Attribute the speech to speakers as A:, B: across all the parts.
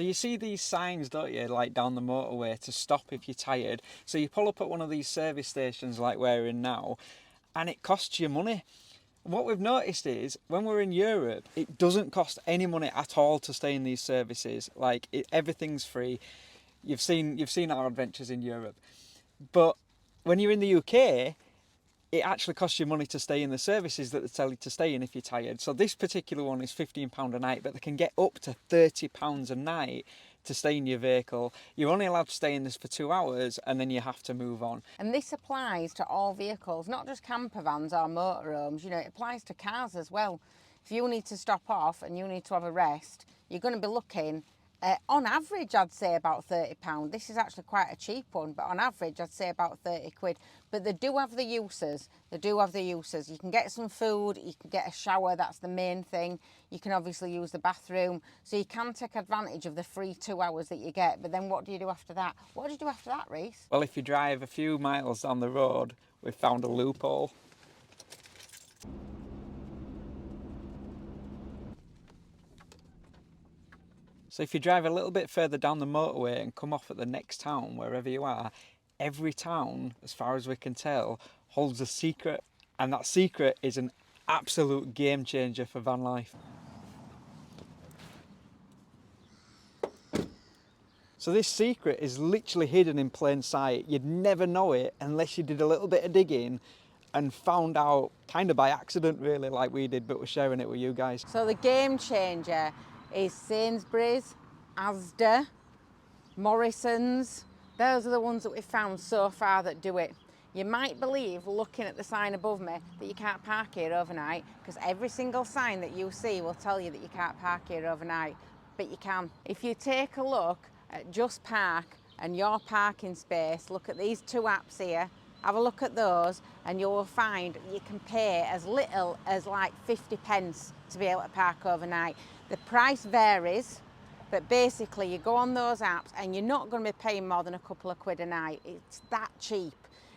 A: So you see these signs, don't you, like down the motorway to stop if you're tired. So you pull up at one of these service stations like we're in now, and it costs you money. What we've noticed is when we're in Europe, it doesn't cost any money at all to stay in these services. Like everything's free. You've seen our adventures in Europe, but when you're in the UK, it actually costs you money to stay in the services that they tell you to stay in if you're tired. So this particular one is £15 a night, but they can get up to £30 a night to stay in your vehicle. You're only allowed to stay in this for 2 hours and then you have to move on.
B: And this applies to all vehicles, not just camper vans or motorhomes. You know, it applies to cars as well. If you need to stop off and you need to have a rest, you're going to be looking on average, I'd say about £30. This is actually quite a cheap one, but on average, I'd say about 30 quid. But they do have the uses. They do have the uses. You can get some food, you can get a shower, that's the main thing. You can obviously use the bathroom. So you can take advantage of the free 2 hours that you get. But then what do you do after that? What do you do after that, Reese?
A: Well, if you drive a few miles down the road, we've found a loophole. So if you drive a little bit further down the motorway and come off at the next town, wherever you are, every town, as far as we can tell, holds a secret. And that secret is an absolute game changer for van life. So this secret is literally hidden in plain sight. You'd never know it unless you did a little bit of digging and found out kind of by accident, really, like we did, but we're sharing it with you guys.
B: So the game changer is Sainsbury's, Asda, Morrison's. Those are the ones that we've found so far that do it. You might believe, looking at the sign above me, that you can't park here overnight, because every single sign that you see will tell you that you can't park here overnight, but you can. If you take a look at Just Park and your parking space, look at these two apps here, have a look at those, and you will find you can pay as little as like 50 pence to be able to park overnight. The price varies, but basically you go on those apps and you're not going to be paying more than a couple of quid a night. It's that cheap.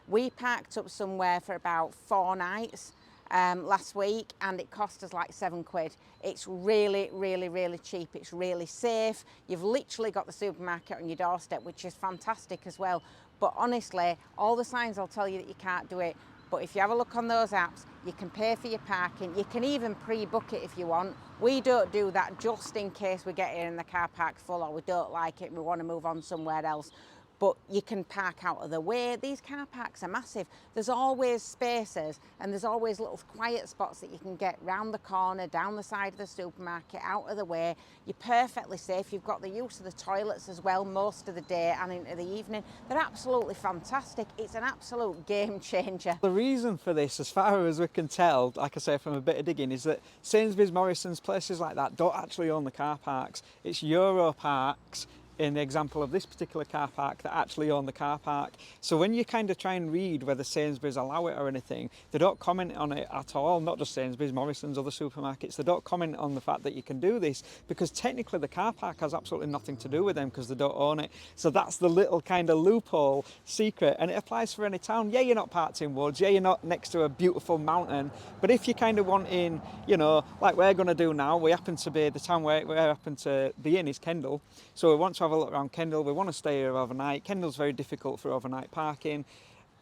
B: We parked up somewhere for about 4 nights last week and it cost us like 7 quid. It's really, really, really cheap. It's really safe. You've literally got the supermarket on your doorstep, which is fantastic as well. But honestly, all the signs will tell you that you can't do it. But if you have a look on those apps, you can pay for your parking. You can even pre-book it if you want. We don't do that just in case we get here and the car park's full or we don't like it and we want to move on somewhere else. But you can park out of the way. These car parks are massive. There's always spaces and there's always little quiet spots that you can get round the corner, down the side of the supermarket, out of the way. You're perfectly safe. You've got the use of the toilets as well most of the day and into the evening. They're absolutely fantastic. It's an absolute game changer.
A: The reason for this, as far as we can tell, like I say from a bit of digging, is that Sainsbury's, Morrison's, places like that don't actually own the car parks. It's Euro Parks, in the example of this particular car park, that actually own the car park. So when you kind of try and read whether Sainsbury's allow it or anything, they don't comment on it at all. Not just Sainsbury's, Morrison's, other supermarkets. They don't comment on the fact that you can do this because technically the car park has absolutely nothing to do with them because they don't own it. So that's the little kind of loophole secret, and it applies for any town. Yeah, you're not parked in woods. Yeah, you're not next to a beautiful mountain. But if you kind of want in, you know, like we're going to do now, we happen to be, the town where we happen to be in is Kendal. So we want to have a look around Kendal. We want to stay here overnight. Kendal's very difficult for overnight parking.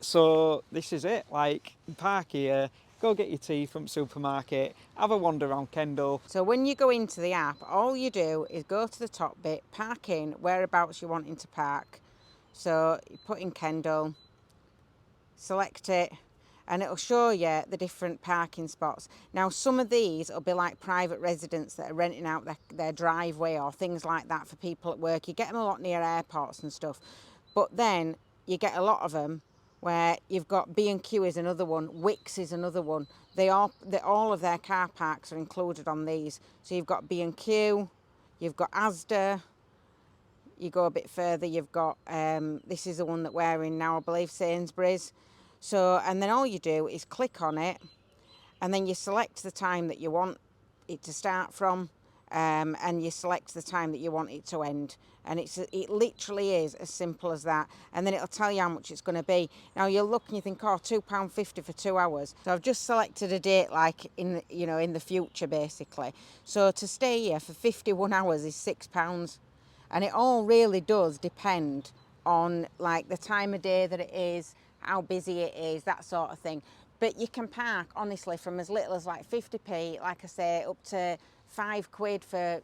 A: So this is it, like park here, go get your tea from the supermarket, have a wander around Kendal.
B: So when you go into the app, all you do is go to the top bit, park in whereabouts you're wanting to park. So you put in Kendal, select it, and it'll show you the different parking spots. Now, some of these will be like private residents that are renting out their driveway or things like that for people at work. You get them a lot near airports and stuff. But then you get a lot of them where you've got B&Q is another one, Wix is another one. All of their car parks are included on these. So you've got B&Q, you've got Asda, you go a bit further, you've got, this is the one that we're in now, I believe, Sainsbury's. So, and then all you do is click on it and then you select the time that you want it to start from and you select the time that you want it to end. And it literally is as simple as that. And then it'll tell you how much it's going to be. Now you'll look and you think, oh, £2.50 for 2 hours. So I've just selected a date like in the future basically. So to stay here for 51 hours is £6. And it all really does depend on like the time of day that it is, how busy it is, that sort of thing. But you can park honestly from as little as like 50p, like I say, up to £5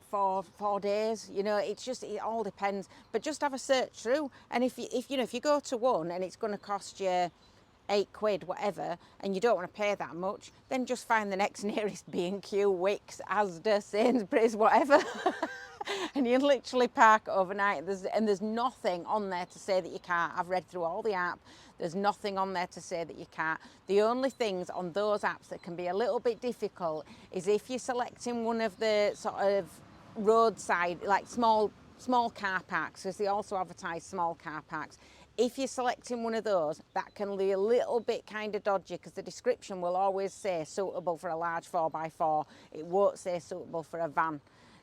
B: for four days. You know, it's just, it all depends. But just have a search through, and if you go to one and it's going to cost you £8, whatever, and you don't want to pay that much, then just find the next nearest B&Q, Wickes, Asda, Sainsbury's, whatever. And you literally park overnight. There's nothing on there to say that you can't. I've read through all the app. There's nothing on there to say that you can't. The only things on those apps that can be a little bit difficult is if you're selecting one of the sort of roadside, like small car parks, because they also advertise small car parks. If you're selecting one of those, that can be a little bit kind of dodgy, because the description will always say suitable for a large 4x4. It won't say suitable for a van.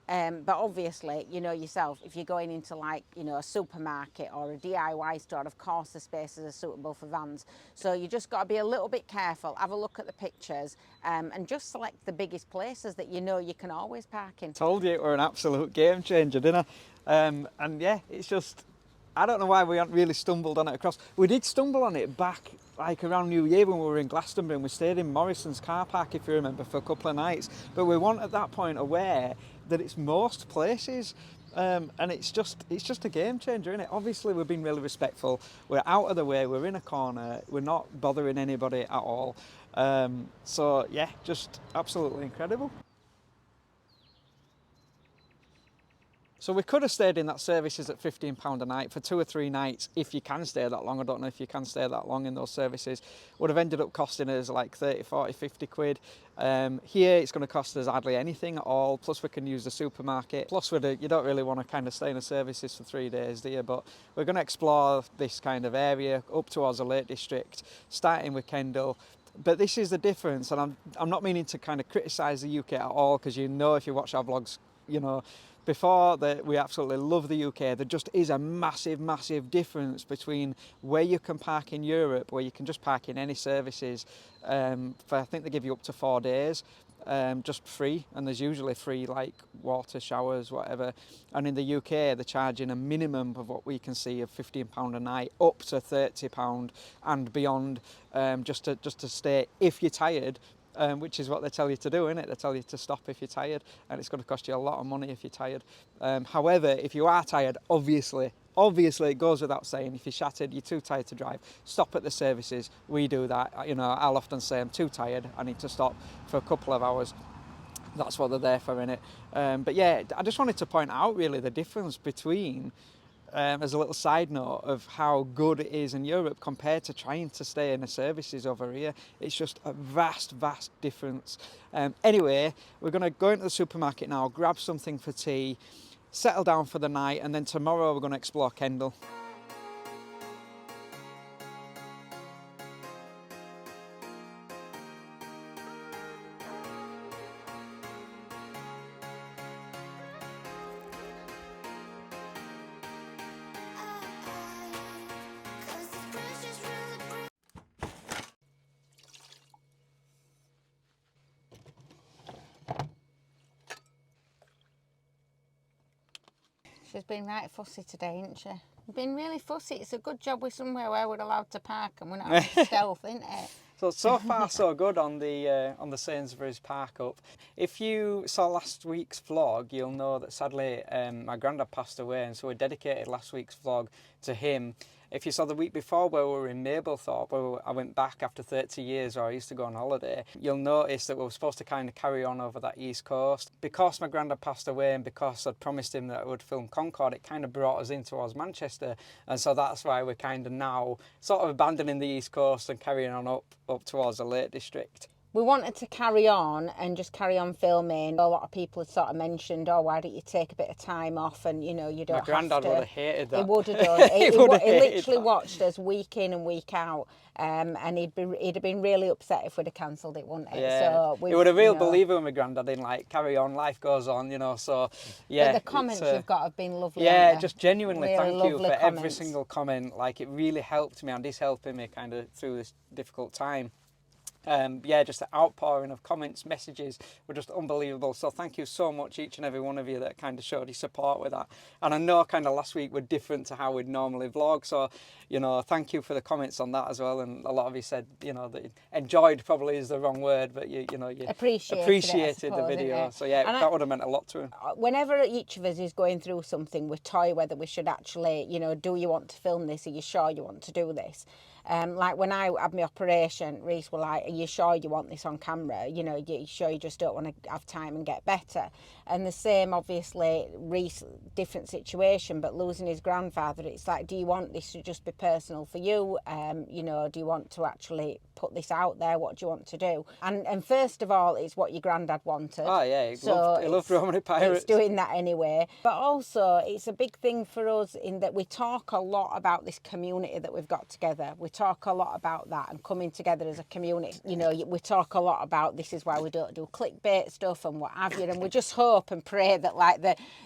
B: But obviously, you know yourself, if you're going into like, you know, a supermarket or a DIY store, of course the spaces are suitable for vans. So you just got to be a little bit careful, have a look at the pictures, and just select the biggest places that you know you can always park in.
A: Told you it were an absolute game changer, didn't I? And yeah, it's just, I don't know why we haven't really stumbled on it across. We did stumble on it back like around New Year when we were in Glastonbury, and we stayed in Morrison's car park, if you remember, for a couple of nights. But we weren't at that point aware that it's most places. And it's just a game changer, isn't it? Obviously, we've been really respectful. We're out of the way. We're in a corner. We're not bothering anybody at all. So yeah, just absolutely incredible. So we could have stayed in that services at £15 a night for 2 or 3 nights if you can stay that long. I don't know if you can stay that long in those services. Would have ended up costing us like 30, 40, 50 quid. Here it's going to cost us hardly anything at all. Plus we can use the supermarket. Plus you don't really want to kind of stay in the services for 3 days, do you? But we're going to explore this kind of area up towards the Lake District, starting with Kendal. But this is the difference, and I'm not meaning to kind of criticise the UK at all, because you know, if you watch our vlogs, you know, before that we absolutely love the UK. There just is a massive, massive difference between where you can park in Europe, where you can just park in any services for, I think they give you up to 4 days, just free, and there's usually free like water, showers, whatever. And in the UK they're charging a minimum of what we can see of £15 a night, up to £30 and beyond, just to stay if you're tired. Which is what they tell you to do, isn't it? They tell you to stop if you're tired, and it's going to cost you a lot of money if you're tired. However, if you are tired, obviously it goes without saying, if you're shattered, you're too tired to drive, stop at the services. We do that. You know, I'll often say I'm too tired, I need to stop for a couple of hours. That's what they're there for, innit? But yeah, I just wanted to point out really the difference between, as a little side note, of how good it is in Europe compared to trying to stay in the services over here. It's just a vast, vast difference. Anyway, we're going to go into the supermarket now, grab something for tea, settle down for the night, and then tomorrow we're going to explore Kendal.
B: She's been right fussy today, isn't she? Been really fussy. It's a good job we're somewhere where we're allowed to park and we're not having stealth, isn't it?
A: So far so good on the Sainsbury's park up. If you saw last week's vlog, you'll know that sadly my granddad passed away, and so we dedicated last week's vlog to him. If you saw the week before where we were in Mablethorpe, where I went back after 30 years, or I used to go on holiday, you'll notice that we were supposed to kind of carry on over that east coast. Because my granddad passed away and because I'd promised him that I would film Concord, it kind of brought us in towards Manchester. And so that's why we're kind of now sort of abandoning the east coast and carrying on up towards the Lake District.
B: We wanted to carry on and just carry on filming. A lot of people had sort of mentioned, oh, why don't you take a bit of time off, and you know, you don't have to.
A: My granddad would have hated that.
B: He would have done. He literally watched us week in and week out, and he'd have been really upset if we'd have cancelled it, wouldn't he?
A: Yeah.
B: So
A: he would have real believer with my granddad in like carry on, life goes on, you know. So yeah.
B: But the comments you've got have been lovely.
A: Yeah, just genuinely
B: really
A: thank you for
B: comments.
A: every single comment. Like, it really helped me and is helping me kind of through this difficult time. Yeah, just the outpouring of comments, messages were just unbelievable. So thank you so much, each and every one of you that kind of showed your support with that. And I know kind of last week were different to how we'd normally vlog. So, you know, thank you for the comments on that as well. And a lot of you said, you know, that enjoyed probably is the wrong word, but you know, you appreciated the video. So yeah, that would have meant a lot to him.
B: Whenever each of us is going through something, we toy whether we should actually, you know, do you want to film this? Are you sure you want to do this? Like when I had my operation, Reese were like, are you sure you want this on camera? You know, you sure you just don't want to have time and get better? And the same, obviously, Reese, different situation, but losing his grandfather, it's like, do you want this to just be personal for you? You know, do you want to actually put this out there? What do you want to do? And first of all, it's what your granddad wanted.
A: Oh yeah, he loved Romany Pirates.
B: It's doing that anyway. But also, it's a big thing for us in that we talk a lot about this community that we've got together. We talk a lot about that and coming together as a community. You know, we talk a lot about this is why we don't do clickbait stuff and what have you. And we just hope and pray that like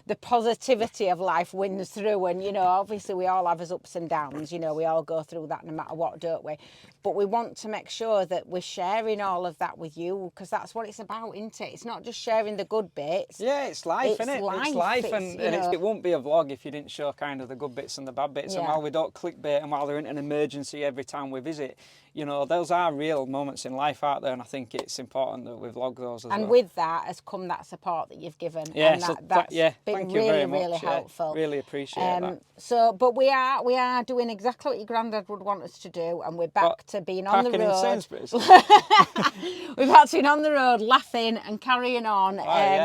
B: the positivity of life wins through. And, you know, obviously we all have his ups and downs. You know, we all go through that no matter what, don't we? But we want to make sure that we're sharing all of that with you, because that's what it's about, isn't it? It's not just sharing the good bits.
A: Yeah, it's life, isn't it? It's life, and it won't be a vlog if you didn't show kind of the good bits and the bad bits. Yeah. And while we don't clickbait and while there isn't an emergency every time we visit, you know, those are real moments in life out there, and I think it's important that we vlog those as well.
B: And with that has come that support that you've given.
A: Yeah,
B: and
A: so
B: that's
A: been
B: thank
A: really,
B: you very much.
A: Really
B: helpful.
A: Yeah, really appreciate that.
B: So, but we are doing exactly what your granddad would want us to do, and we're back to being on the road.
A: In Sainsbury's.
B: We've had to be on the road, laughing and carrying on,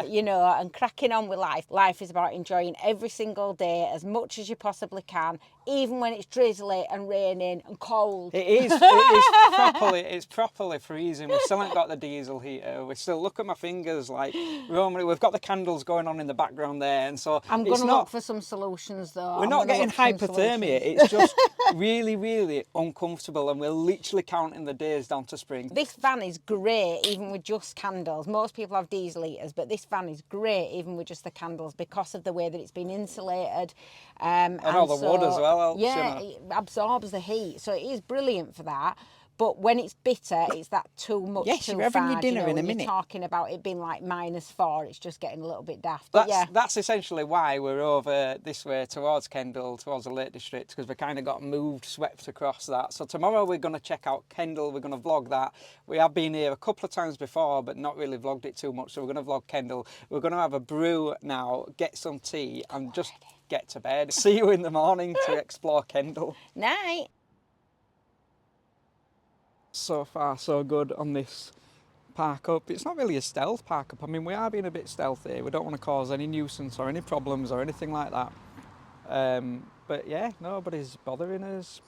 B: you know, and cracking on with life. Life is about enjoying every single day as much as you possibly can, even when it's drizzly and raining and cold.
A: It is. It's properly freezing. We still ain't got the diesel heater. We still, look at my fingers, like Romany. We've got the candles going on in the background there, and so
B: I'm going to look for some solutions though.
A: We're not getting hypothermia. It's just really, really uncomfortable, and we're literally counting the days down to spring.
B: This van is great, even with just candles. Most people have diesel heaters, but this van is great, even with just the candles, because of the way that it's been insulated.
A: And all the wood as well helps.
B: Yeah,
A: you know.
B: it absorbs the heat, so it is brilliant for that. But when it's bitter, it's that too much.
A: Yes,
B: too
A: you're having
B: far,
A: your dinner
B: you know,
A: in a
B: you're
A: minute.
B: Talking about it being like -4, it's just getting a little bit daft. But
A: That's essentially why we're over this way towards Kendal, towards the Lake District, because we kind of got moved, swept across that. So tomorrow we're going to check out Kendal. We're going to vlog that. We have been here a couple of times before, but not really vlogged it too much. So we're going to vlog Kendal. We're going to have a brew now, get some tea, and just get to bed. See you in the morning to explore Kendal.
B: Night.
A: So far so good on this park up. It's not really a stealth park up. I mean, we are being a bit stealthy. We don't want to cause any nuisance or any problems or anything like that. But yeah, nobody's bothering us.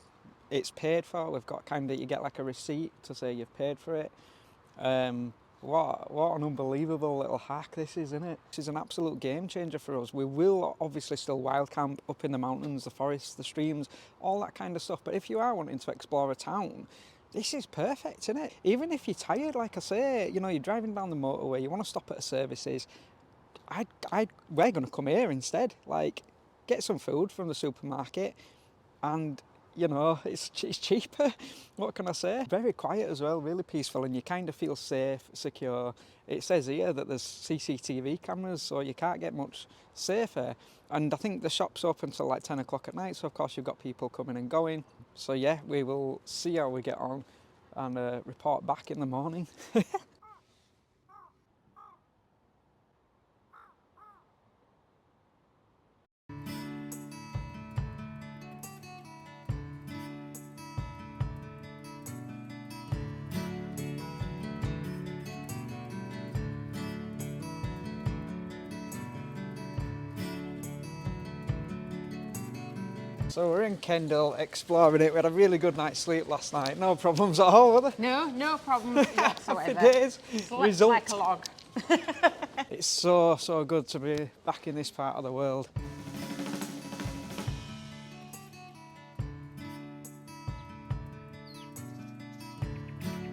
A: It's paid for. We've got you get like a receipt to say you've paid for it. What an unbelievable little hack this is, isn't it? This is an absolute game changer for us. We will obviously still wild camp up in the mountains, the forests, the streams, all that kind of stuff. But if you are wanting to explore a town, this is perfect, isn't it? Even if you're tired, like I say, you know, you're driving down the motorway, you want to stop at a services, we're going to come here instead. Like, get some food from the supermarket, and, you know, it's cheaper. What can I say? Very quiet as well, really peaceful, and you kind of feel safe, secure. It says here that there's CCTV cameras, so you can't get much safer. And I think the shop's open till like 10 o'clock at night, so of course you've got people coming and going. So yeah, we will see how we get on and report back in the morning. So we're in Kendal, exploring it. We had a really good night's sleep last night. No problems at all, were there?
B: No problems whatsoever.
A: Happy days.
B: Slept like a log.
A: It's so good to be back in this part of the world.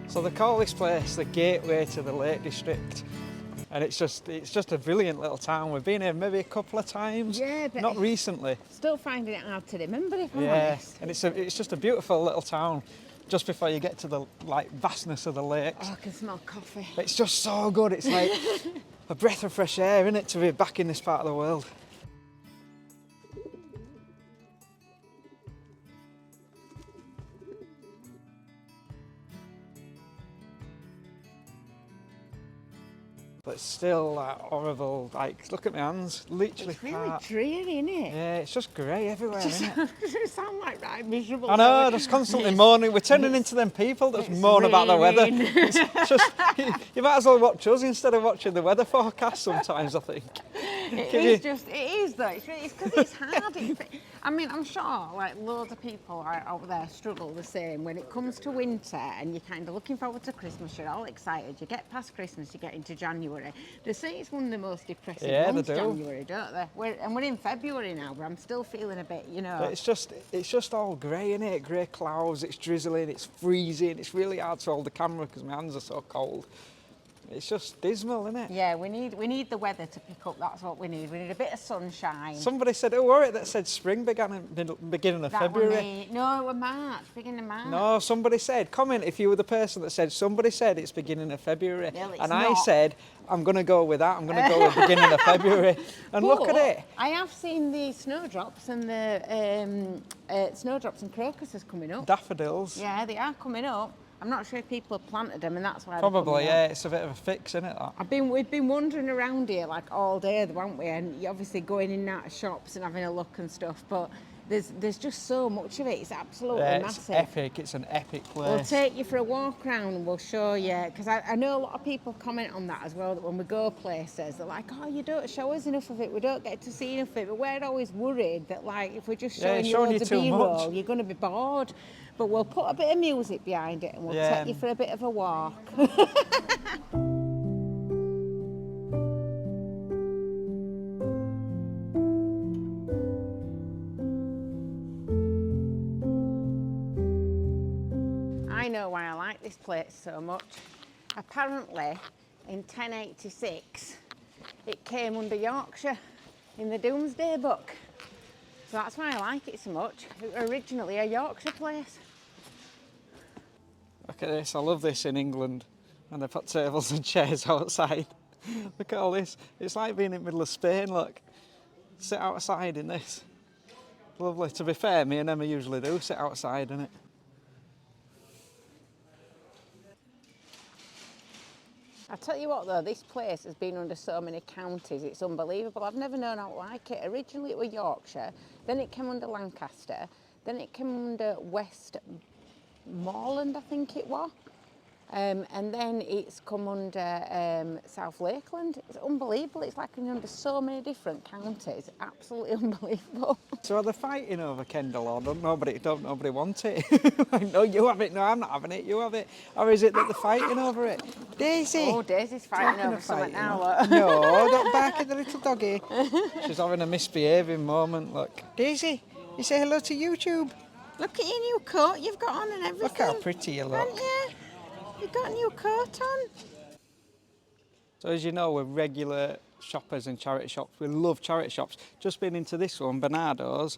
A: So they call this place the gateway to the Lake District. And it's just a brilliant little town. We've been here maybe a couple of times.
B: Yeah, but
A: not recently.
B: Still finding it hard to remember, if I'm
A: yeah,
B: honest.
A: and it's just a beautiful little town. just before you get to the like vastness of the lakes.
B: Oh, I can smell coffee.
A: It's just so good. It's like a breath of fresh air, isn't it, to be back in this part of the world. But it's still that horrible, like, look at my hands, literally
B: It's really
A: part.
B: dreary, isn't it?
A: Yeah, it's just grey everywhere, isn't it?
B: It sound like right miserable.
A: I know, just constantly moaning. We're turning into them people that moan about the weather.
B: raining.
A: It's just, you might as well watch us instead of watching the weather forecast sometimes, I think.
B: It is though. It's because it's hard. I mean, I'm sure like loads of people out there struggle the same when it comes to winter and you're kind of looking forward to Christmas. You're all excited. You get past Christmas, you get into January. They say it's one of the most depressing months, January, don't they? We're in February now, but I'm still feeling a bit, you know.
A: But it's just all grey, isn't it? Grey clouds. It's drizzling. It's freezing. It's really hard to hold the camera because my hands are so cold. It's just dismal, isn't it?
B: Yeah, we need the weather to pick up. That's what we need. We need a bit of sunshine.
A: Somebody said, "Oh, were it that said spring began in beginning of February?"
B: No, it was March, beginning of March.
A: No, somebody said, comment if you were the person that said, somebody said it's beginning of February.
B: Well, it's
A: and
B: not.
A: I said, I'm going to go with that. I'm going to go with beginning of February. And look at it.
B: I have seen the snowdrops and the snowdrops and crocuses coming up.
A: Daffodils.
B: Yeah, they are coming up. I'm not sure if people have planted them and that's why
A: Probably, yeah. It's a bit of a fix, isn't it, that?
B: We've been wandering around here like all day, haven't we? And you're obviously going in and out of shops and having a look and stuff, but there's just so much of it. It's absolutely massive.
A: It's epic. It's an epic place.
B: We'll take you for a walk around and we'll show you, because I know a lot of people comment on that as well, that when we go places, they're like, oh, you don't show us enough of it, we don't get to see enough of it. But we're always worried that like if we're just showing you loads of B-roll, you're going to be bored. But we'll put a bit of music behind it and we'll take you for a bit of a walk. I know why I like this place so much. Apparently, in 1086, it came under Yorkshire in the Domesday Book. So that's why I like it so much. It was originally a Yorkshire place.
A: Look at this. I love this in England. And they put tables and chairs outside. Look at all this. It's like being in the middle of Spain, look. Sit outside in this. Lovely. To be fair, me and Emma usually do sit outside, innit?
B: I tell you what though, this place has been under so many counties, it's unbelievable. I've never known how to like it. Originally it was Yorkshire, then it came under Lancaster, then it came under Westmoreland, I think it was. And then it's come under South Lakeland. It's unbelievable. It's like under so many different counties. Absolutely unbelievable.
A: So are they fighting over Kendal, or don't nobody want it? Like, no, you have it. No, I'm not having it. You have it. Or is it that they're fighting over it? Daisy.
B: Oh, Daisy's fighting over something now. Look.
A: No, don't bark at the little doggy. She's having a misbehaving moment. Look, Daisy, you say hello to YouTube.
B: Look at your new coat you've got on and everything.
A: Look how pretty you look.
B: Haven't you? You've got a new coat on.
A: So as you know, we're regular shoppers in charity shops. We love charity shops. Just been into this one, Bernardo's.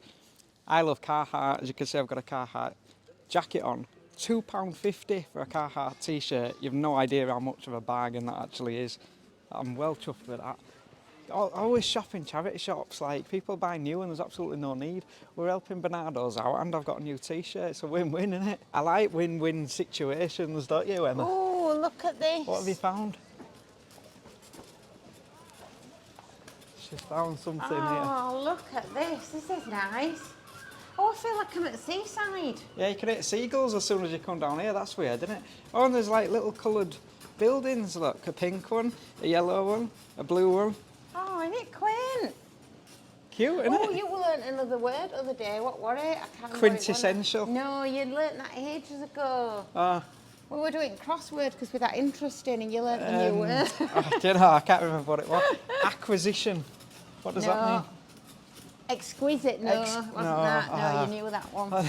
A: I love Carhartt. As you can see, I've got a Carhartt jacket on. £2.50 for a Carhartt t-shirt. You've no idea how much of a bargain that actually is. I'm well chuffed with that. Always shop in charity shops. Like, people buy new and there's absolutely no need. We're helping Bernardo's out and I've got a new t-shirt. It's a win-win, isn't it? I like win-win situations, don't you, Emma?
B: Oh, look at this.
A: What have you found? She's found something here.
B: Oh, look at this. This is nice. Oh, I feel like I'm at the seaside.
A: Yeah, you can hit seagulls as soon as you come down here. That's weird, isn't it? Oh, and there's like little coloured buildings. Look, a pink one, a yellow one, a blue one.
B: Oh, isn't it quaint?
A: Cute, isn't it?
B: Oh, you learnt another word the other day. What was it? I can't remember.
A: Quintessential.
B: No, you learnt that ages ago.
A: Ah.
B: We were doing crossword because we're that interesting and you learnt a new word.
A: I don't know, I can't remember what it was. Acquisition. What does that mean?
B: Exquisite, no, wasn't that? No, you knew that one. No,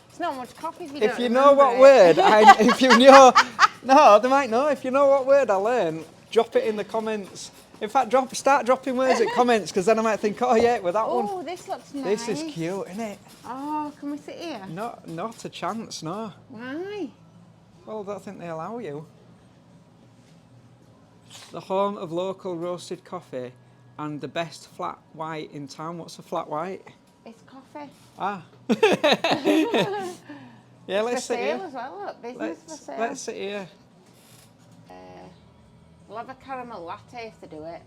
B: it's not much coffee if you don't
A: If you know
B: remember
A: what
B: it.
A: word, if you know, no, they might know. If you know what word I learned, drop it in the comments. In fact, start dropping words in comments, because then I might think, oh yeah, with that one.
B: Oh, this looks nice.
A: This is cute, isn't it?
B: Oh, can we sit here?
A: Not a chance, no.
B: Why?
A: Well, I don't think they allow you. The home of local roasted coffee and the best flat white in town. What's a flat white?
B: It's coffee.
A: Ah. Yeah, let's sit
B: sale
A: here.
B: as well, look. Business for sale.
A: Let's sit here.
B: We'll have a caramel latte if they do it.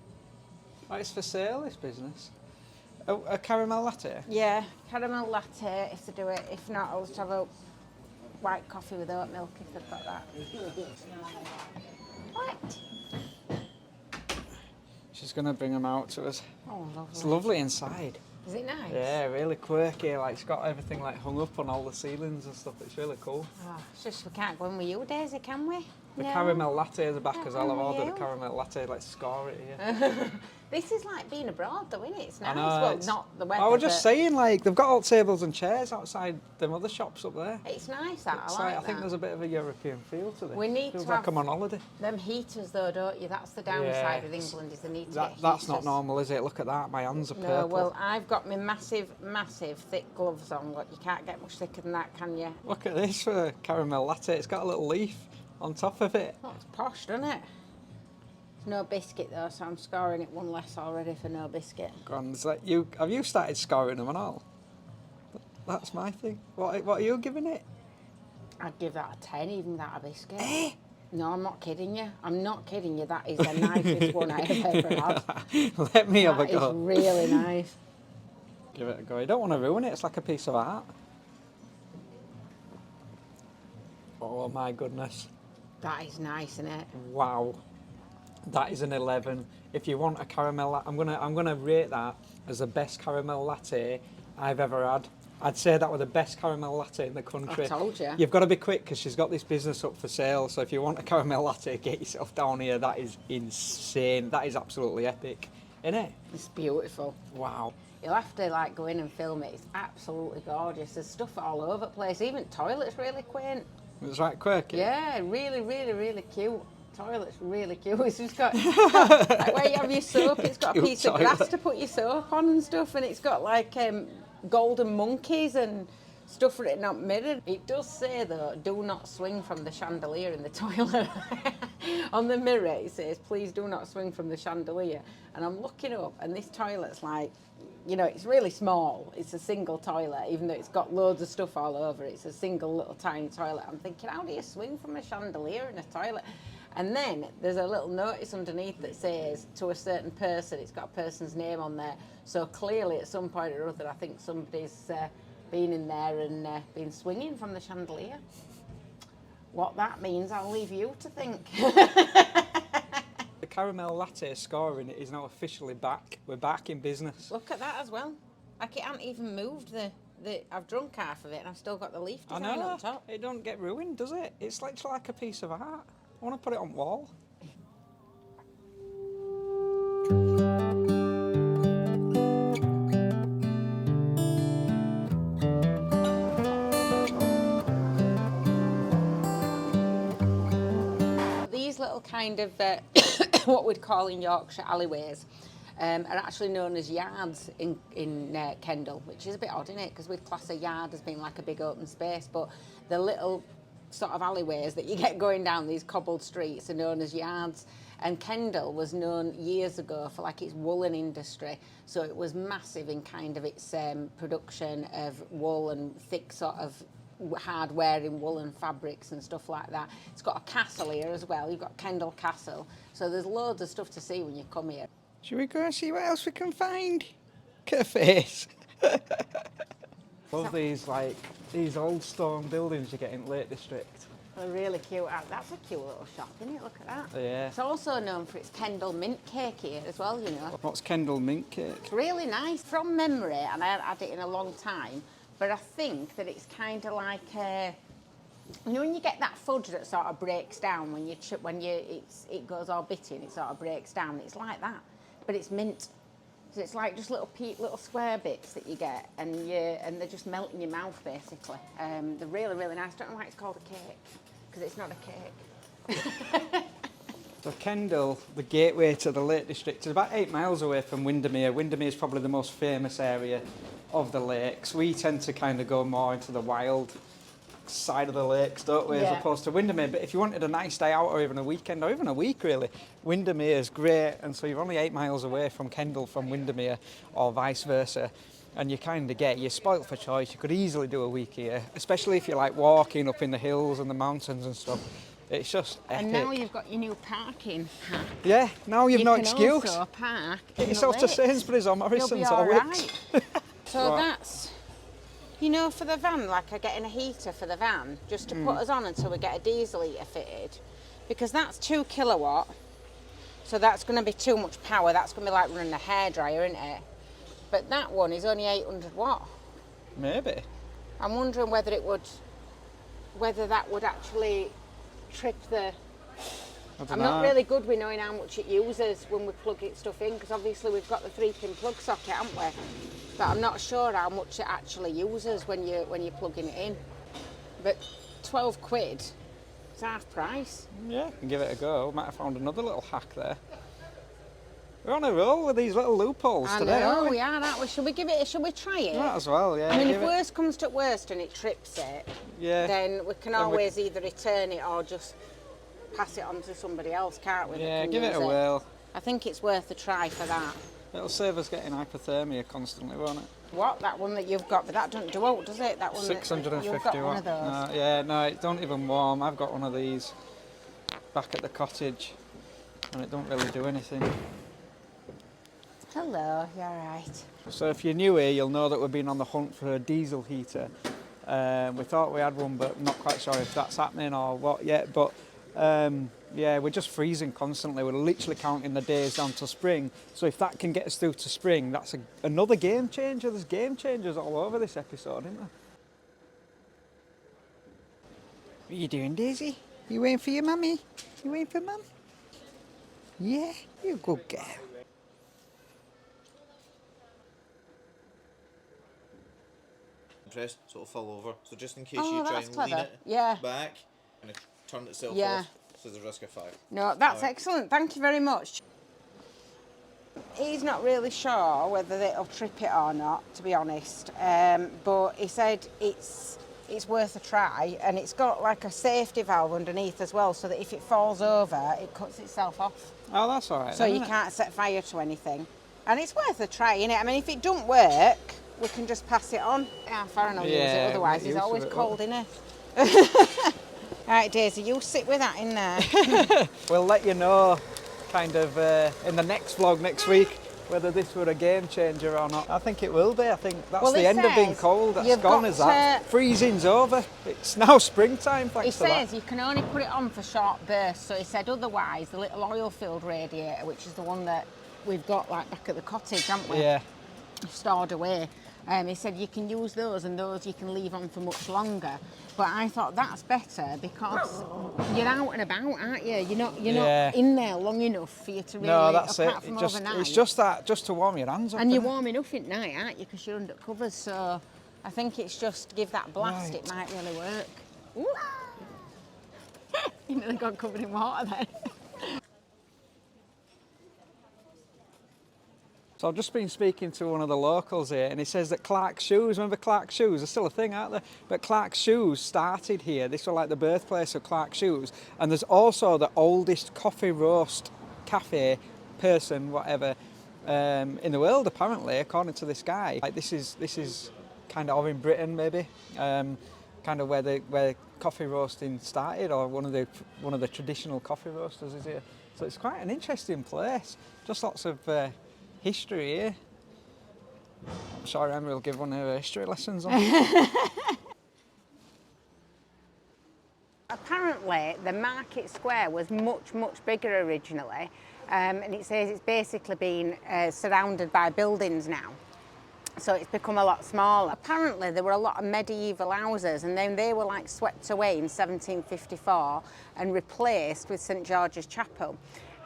A: Oh, it's for sale, this business. A caramel latte?
B: Yeah, caramel latte if they do it. If not, I'll just have a white coffee with oat milk if they've got that. What?
A: She's going to bring them out to us.
B: Oh, lovely.
A: It's lovely inside.
B: Is it nice?
A: Yeah, really quirky. Like, it's got everything like hung up on all the ceilings and stuff. It's really cool.
B: Oh, it's just we can't go in with you, Daisy, can we?
A: The
B: No.
A: caramel latte at the back as well. I've ordered a
B: you.
A: caramel latte. Let's score it here.
B: This is like being abroad, though, isn't it? It's nice.
A: know,
B: Well,
A: it's-
B: not the weather.
A: I was just
B: but
A: saying, like, they've got all tables and chairs outside them other shops up there.
B: It's nice, that.
A: It's
B: I like
A: I think
B: that.
A: there's a bit of a European feel to this.
B: We need
A: Feels
B: to
A: like
B: have-
A: I'm on holiday.
B: Them heaters, though, don't you? That's the downside
A: Yeah.
B: with England, is they need to get
A: That's not
B: heaters.
A: normal, is it? Look at that. My hands are purple.
B: No, well, I've got my massive, massive thick gloves on. Look, you can't get much thicker than that, can you?
A: Look at this for a caramel latte. It's got a little leaf on top of it.
B: Oh, it's posh, doesn't it? It's no biscuit, though, so I'm scoring it one less already for no biscuit.
A: Go on, it's like have you started scoring them and all? That's my thing. What are you giving it?
B: I'd give that a 10, even without a biscuit.
A: Eh?
B: No, I'm not kidding you. I'm not kidding you. That is the nicest one I have ever had.
A: Let me have a
B: That is
A: go.
B: really nice.
A: Give it a go. You don't want to ruin it. It's like a piece of art. Oh my goodness.
B: That is nice, isn't it?
A: Wow. That is an 11. If you want a caramel I'm gonna rate that as the best caramel latte I've ever had. I'd say that was the best caramel latte in the country.
B: I told you.
A: You've got to be quick because she's got this business up for sale. So if you want a caramel latte, get yourself down here. That is insane. That is absolutely epic, isn't it?
B: It's beautiful.
A: Wow.
B: You'll have to like go in and film it. It's absolutely gorgeous. There's stuff all over the place. Even toilet's really quaint.
A: It's right quirky.
B: Yeah, really, really, really cute. Toilet's really cute. It's just got like where you have your soap. It's got a
A: Cute
B: piece of grass
A: toilet.
B: to put your soap on and stuff, and it's got like golden monkeys and stuff written up mirrored. It does say though, do not swing from the chandelier in the toilet. On the mirror it says, please do not swing from the chandelier. And I'm looking up, and this toilet's like, you know, it's really small. It's a single toilet, even though it's got loads of stuff all over it. It's a single little tiny toilet. I'm thinking, how do you swing from a chandelier in a toilet? And then there's a little notice underneath that says, to a certain person. It's got a person's name on there. So clearly at some point or other, I think somebody's been in there and been swinging from the chandelier. What that means, I'll leave you to think.
A: The caramel latte scoring is now officially back. We're back in business.
B: Look at that as well. Like it hasn't even moved I've drunk half of it and I've still got the leaf
A: I
B: design
A: know.
B: on top.
A: It don't get ruined, does it? It's like a piece of art. I want to put it on wall.
B: These little kind of what we'd call in Yorkshire alleyways are actually known as yards in Kendal, which is a bit odd, isn't it? Because we'd class a yard as being like a big open space, but the little sort of alleyways that you get going down these cobbled streets are known as yards. And Kendal was known years ago for like its woolen industry, so it was massive in kind of its production of wool and thick sort of hard wearing woolen fabrics and stuff like that. It's got a castle here as well. You've got Kendal Castle, so there's loads of stuff to see when you come here.
A: Should we go and see what else we can find? Look at her face. Love these old stone buildings you get in Lake District.
B: They're really cute. That's a cute little shop, isn't it? Look at that.
A: Yeah.
B: It's also known for its Kendal mint cake here as well, you know.
A: What's Kendal mint cake?
B: It's really nice. From memory, and I haven't had it in a long time, but I think that it's kind of like you know when you get that fudge that sort of breaks down when it goes all bitty and it sort of breaks down. It's like that, but it's mint. So it's like just little square bits that you get, and they just melt in your mouth basically. They're really, really nice. I don't know why it's called a cake, because it's not a cake.
A: So Kendal, the gateway to the Lake District, is about 8 miles away from Windermere. Windermere is probably the most famous area of the lakes. We tend to kind of go more into the wild side of the lakes, don't we, as opposed to Windermere. But if you wanted a nice day out or even a weekend or even a week really, Windermere is great. And so you're only 8 miles away from Kendal from Windermere or vice versa. And you kind of you're spoilt for choice. You could easily do a week here, especially if you like walking up in the hills and the mountains and stuff. It's just epic.
B: And now you've got your new parking pack.
A: Yeah, now you've no excuse.
B: You can also park
A: Get yourself to Sainsbury's or Morrison's or Wickes.
B: Right. So that's, you know, for the van, like I getting a heater for the van, just to put us on until we get a diesel heater fitted. Because that's 2 kilowatt, so that's going to be too much power. That's going to be like running a hairdryer, isn't it? But that one is only 800 watt.
A: Maybe.
B: I'm wondering whether that would actually trip the... I'm not really good with knowing how much it uses when we plug stuff in, because obviously we've got the 3-pin plug socket, haven't we? But I'm not sure how much it actually uses when you're plugging it in. But 12 quid, it's half price.
A: Yeah, you can give it a go. Might have found another little hack there. We're on a roll with these little loopholes today, aren't we?
B: We are, aren't we? Should we try it?
A: Might as well, yeah.
B: I mean, if worst comes to worst and it trips it, then we can always either return it or just pass it on to somebody else, can't we?
A: Yeah, give it a whirl.
B: I think it's worth a try for that.
A: It'll save us getting hypothermia constantly, won't it?
B: What? That one that you've got, but that doesn't do out, does it? That one
A: 650
B: you've got
A: watt.
B: one of those.
A: No, it don't even warm. I've got one of these back at the cottage and it don't really do anything.
B: Hello, you alright?
A: So if you're new here, you'll know that we've been on the hunt for a diesel heater. We thought we had one, but not quite sure if that's happening or what yet. But yeah, we're just freezing constantly. We're literally counting the days down to spring. So if that can get us through to spring, that's another game changer. There's game changers all over this episode, isn't there? What are you doing, Daisy? You waiting for your mummy? You waiting for mum? Yeah, you're a good girl.
C: Press, so it'll fall over. So just in case you try and lean it back, and it turn itself off, so there's a risk of fire.
B: No, that's excellent. Thank you very much. He's not really sure whether it'll trip it or not, to be honest. But he said it's worth a try, and it's got like a safety valve underneath as well, so that if it falls over, it cuts itself off.
A: Oh, that's all right.
B: So you can't set fire to anything. And it's worth a try, innit? I mean, if it don't work, we can just pass it on. Farron will use it, otherwise he's always cold, innit? Right, Daisy, you sit with that in there.
A: We'll let you know kind of in the next vlog next week whether this were a game changer or not. I think it will be. I think that's the end of being cold. That's gone, is that? Freezing's over. It's now springtime, thanks to that.
B: He says you can only put it on for short bursts, so he said otherwise the little oil-filled radiator, which is the one that we've got like back at the cottage, haven't we?
A: Yeah.
B: Stored away. He said you can use those, and those you can leave on for much longer. But I thought that's better because you're out and about, aren't you? You're not in there long enough for you to really.
A: No, that's it.
B: From overnight.
A: It's just to warm your hands up.
B: And you're warm enough at night, aren't you? Because you're under covers. So I think it's just give that blast. Right. It might really work. Ooh. You nearly got covered in water then.
A: So I've just been speaking to one of the locals here, and he says that Clark's Shoes, remember Clark's Shoes? They're still a thing, aren't they? But Clark's Shoes started here. This was like the birthplace of Clark's Shoes. And there's also the oldest coffee roast cafe person, whatever, in the world, apparently, according to this guy. Like this is kind of in Britain, maybe, kind of where coffee roasting started, or one of the traditional coffee roasters is here. So it's quite an interesting place. Just lots of history here. I'm sure Emma will give one of her history lessons on.
B: Apparently the market square was much bigger originally, and it says it's basically been surrounded by buildings now, so it's become a lot smaller. Apparently there were a lot of medieval houses, and then they were like swept away in 1754 and replaced with St George's Chapel.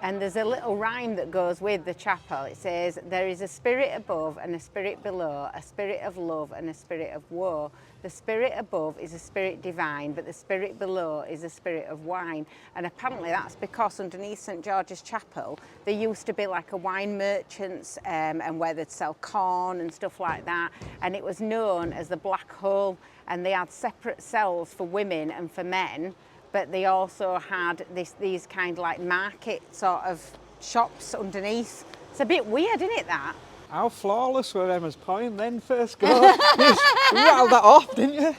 B: And there's a little rhyme that goes with the chapel. It says, there is a spirit above and a spirit below, a spirit of love and a spirit of woe. The spirit above is a spirit divine, but the spirit below is a spirit of wine. And apparently that's because underneath St George's Chapel, there used to be like a wine merchants and where they'd sell corn and stuff like that. And it was known as the Black Hole, and they had separate cells for women and for men. But they also had these kind of like market sort of shops underneath. It's a bit weird, isn't it, that?
A: How flawless were Emma's poem then first go? You rattled that off, didn't you?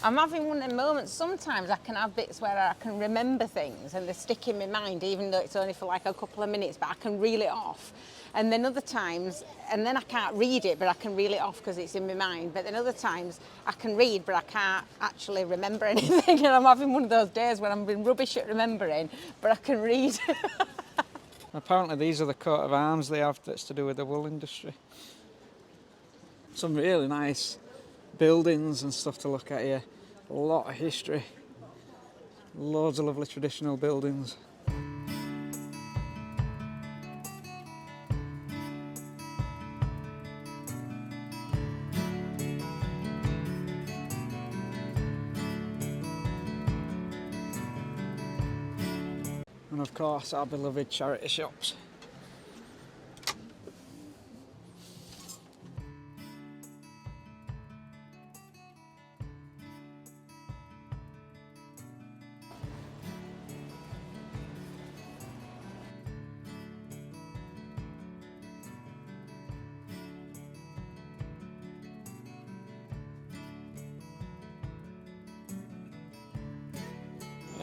B: I'm having one of them moments. Sometimes I can have bits where I can remember things and they stick in my mind, even though it's only for like a couple of minutes, but I can reel it off. And then other times, and then I can't read it, but I can reel it off because it's in my mind. But then other times I can read, but I can't actually remember anything. And I'm having one of those days when I'm being rubbish at remembering, but I can read.
A: Apparently these are the coat of arms they have that's to do with the wool industry. Some really nice buildings and stuff to look at here. A lot of history. Loads of lovely traditional buildings. And of course our beloved charity shops.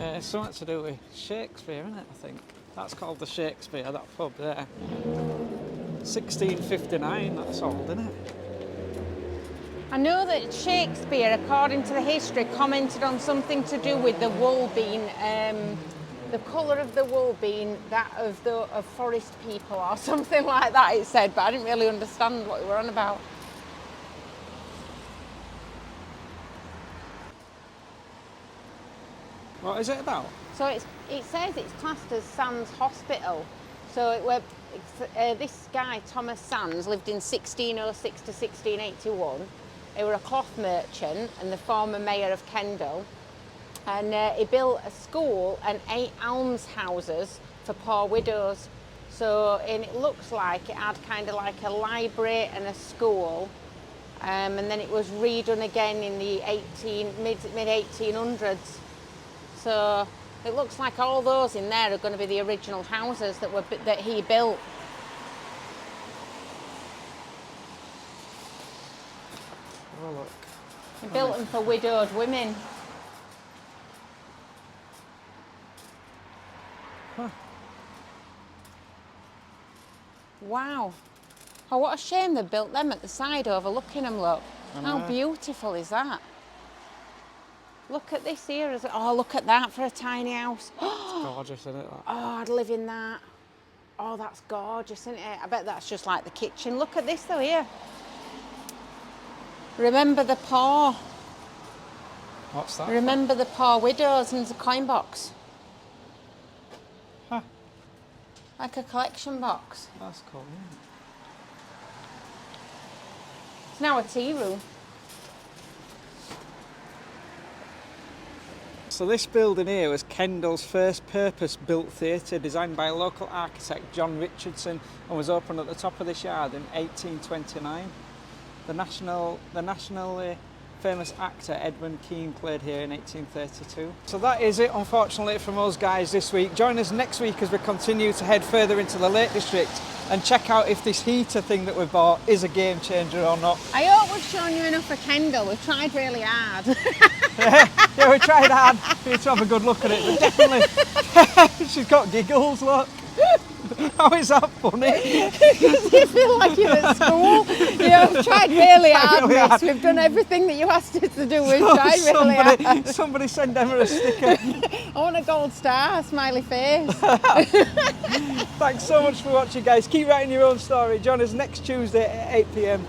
A: It's something to do with Shakespeare, isn't it, I think? That's called the Shakespeare, that pub there. 1659, that's old, isn't it?
B: I know that Shakespeare, according to the history, commented on something to do with the wool being, the colour of the wool being that of forest people or something like that, it said, but I didn't really understand what we were on about.
A: What is it about?
B: So it says it's classed as Sands Hospital. So this guy, Thomas Sands, lived in 1606 to 1681. He was a cloth merchant and the former mayor of Kendal. And he built a school and 8 almshouses for poor widows. So, and it looks like it had kind of like a library and a school. And then it was redone again in the mid-1800s. So it looks like all those in there are going to be the original houses that he built.
A: Oh, look.
B: He built them for widowed women.
A: Huh.
B: Wow. Oh, what a shame they built them at the side overlooking them, look. How beautiful is that? Look at this here. Oh, look at that for a tiny house.
A: It's gorgeous, isn't it? That?
B: Oh, I'd live in that. Oh, that's gorgeous, isn't it? I bet that's just like the kitchen. Look at this though here. Remember the poor.
A: What's that?
B: Remember the poor widows, and there's a coin box.
A: Huh.
B: Like a collection box.
A: That's cool, isn't it?
B: It's now a tea room.
A: So this building here was Kendal's first purpose-built theatre, designed by a local architect, John Richardson, and was opened at the top of this yard in 1829. The nationally famous actor Edmund Kean played here in 1832. So that is it, unfortunately, from us guys this week. Join us next week as we continue to head further into the Lake District and check out if this heater thing that we bought is a game changer or not.
B: I hope we've shown you enough for Kendal. We've tried really hard.
A: Yeah, we tried hard for you to have a good look at it, but definitely, she's got giggles, look. How is that funny?
B: Because you feel like you're at school. We've tried really hard, Reese. We've done everything that you asked us to do. We've tried really hard.
A: Somebody send Emma a sticker.
B: I want a gold star, smiley face.
A: Thanks so much for watching, guys. Keep writing your own story. Join us next Tuesday at 8 p.m.